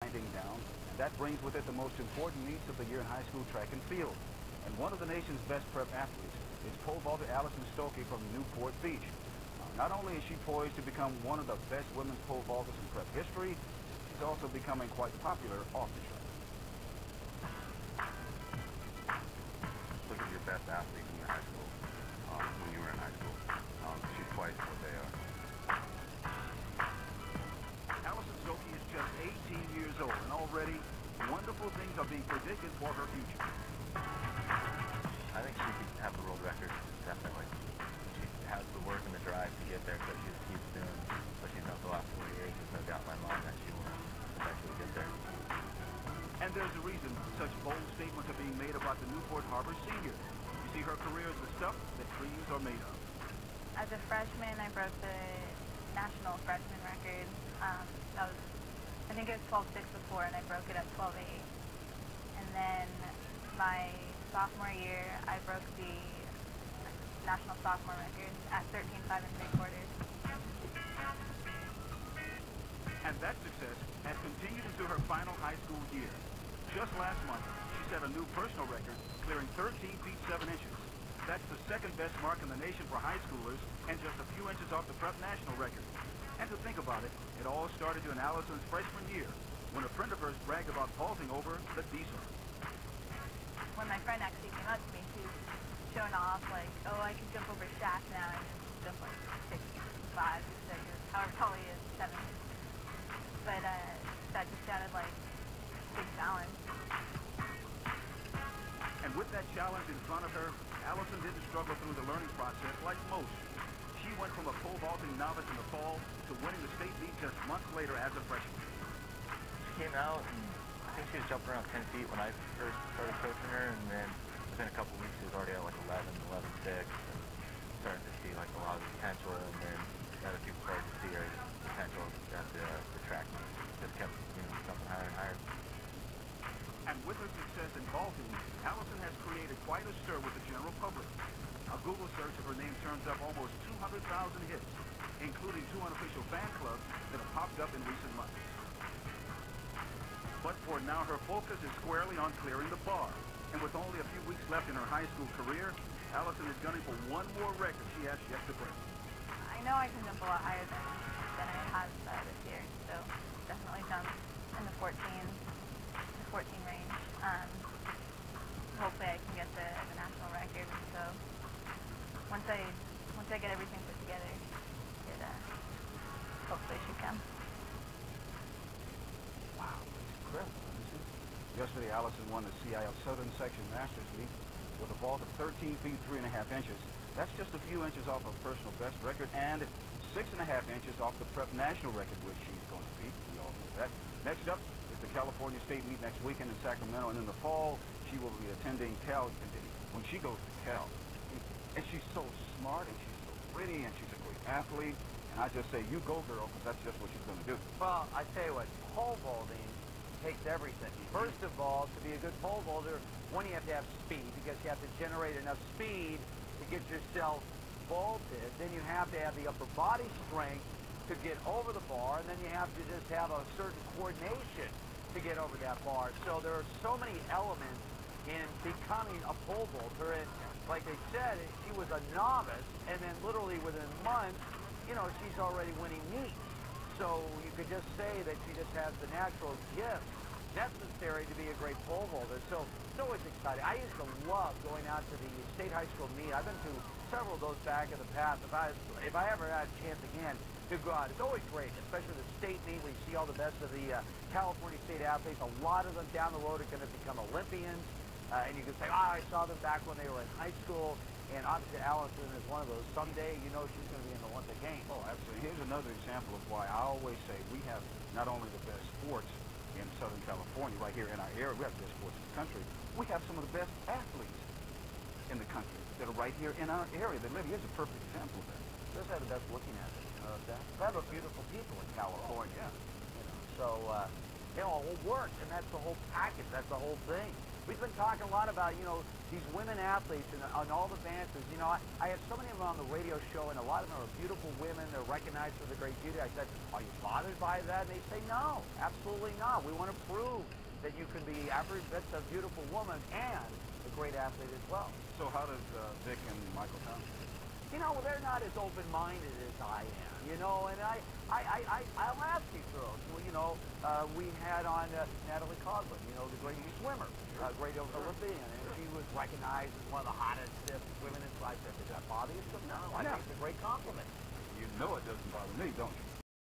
winding down, and that brings with it the most important meets of the year in high school track and field. And one of the nation's best prep athletes is pole vaulter Allison Stokke from Newport Beach. Not only is she poised to become one of the best women's pole vaulters in prep history, she's also becoming quite popular off the track. Look at your best athletes in your high school, when you were in high school. She's twice what they are. Allison Stokke is just 18 years old, and already wonderful things are being predicted for her future. I think she could have the world record, definitely. She has the work and the drive to get there, so she just keeps doing what she's done for the last 4 years. There's no doubt in my mind that she will eventually get there. And there's a reason such bold statements are being made about the Newport Harbor senior. You see, her career is the stuff that dreams are made of. As a freshman, I broke the national freshman record. That was, I think it was 12.6 before, and I broke it at 12.8. And then my sophomore year, I broke the national sophomore record at 13.5 3/4. And that success has continued into her final high school year. Just last month, she set a new personal record, clearing 13 feet 7 inches. That's the second best mark in the nation for high schoolers, and just a few inches off the prep national record. And to think about it, it all started in Allison's freshman year, when a friend of hers bragged about vaulting over the diesel. When my friend actually came up to me, she was showing off, like, oh, I can jump over Shaq now, and jump like 6'5", 6'6", however tall he is, 7 inches. But that just sounded like a big challenge. And with that challenge in front of her, Allison didn't struggle through the learning process like most. She went from a pole vaulting novice in the fall to winning the state meet just months later as a freshman. She came out, and I think she was jumping around 10 feet when I first started coaching her, and then within a couple weeks she was already at like 11, 11.6, and starting to see like a lot of the potential, and then other people started to see her potential at the track. Just kept, jumping higher and higher. And with her success in vaulting, Allison has created quite a stir with the general public. A Google search of her name turns up almost 200,000 hits, including 2 unofficial fan clubs that have popped up in recent months. But for now, her focus is squarely on clearing the bar. And with only a few weeks left in her high school career, Allison is gunning for one more record she has yet to break. I know I can jump a lot higher than I have this year, so definitely jump in the 14 range. Hopefully I can get the national record. So once I get everything put together, it hopefully should come. Wow, it's incredible, isn't it? Yesterday, Allison won the CIF Southern Section Masters Meet with a vault of 13 feet 3.5 inches. That's just a few inches off her personal best record and 6.5 inches off the prep national record, which she's going to beat. We all know that. Next up is the California State Meet next weekend in Sacramento, and in the fall, she will be attending Cal. When she goes to Cal, and she's so smart, and she's so pretty, and she's a great athlete, and I just say, you go, girl, because that's just what she's going to do. Well, I tell you what, pole vaulting takes everything. First of all, to be a good pole vaulter, one, you have to have speed, because you have to generate enough speed to get yourself vaulted. Then you have to have the upper body strength to get over the bar, and then you have to just have a certain coordination to get over that bar. So there are so many elements in becoming a pole vaulter, and like they said, she was a novice, and then literally within months, she's already winning meets. So you could just say that she just has the natural gift necessary to be a great pole vaulter. So it's always exciting. I used to love going out to the state high school meet. I've been to several of those back in the past. If I ever had a chance again to go out, it's always great, especially the state meet where you see all the best of the California state athletes. A lot of them down the road are going to become Olympians. And you can say, I saw them back when they were in high school. And obviously Allison is one of those. Someday, she's going to be in the Olympic Games. Oh, absolutely. Here's another example of why I always say we have not only the best sports in Southern California, right here in our area, we have the best sports in the country. We have some of the best athletes in the country that are right here in our area. That live. Here's a perfect example of that. Those are the best looking at it, that? We have a beautiful people in California. Oh, yeah. So, it all works, and that's the whole package. That's the whole thing. We've been talking a lot about, you know, these women athletes and on all the advances. You know, I have so many of them on the radio show, and a lot of them are beautiful women. They're recognized for their great beauty. I said, are you bothered by that? And they say, no, absolutely not. We want to prove that you can be average, that's a beautiful woman, and a great athlete as well. So how does Vic and Michael Thompson? You know, well, they're not as open-minded as I am, you know, and I'll ask these girls. Well, you know, we had on Natalie Coughlin, you know, the great swimmer, great Olympian, and she was recognized as one of the hottest women in tricep. Does that bother you? So, no, I think it's a great compliment. You know it doesn't bother me, don't you?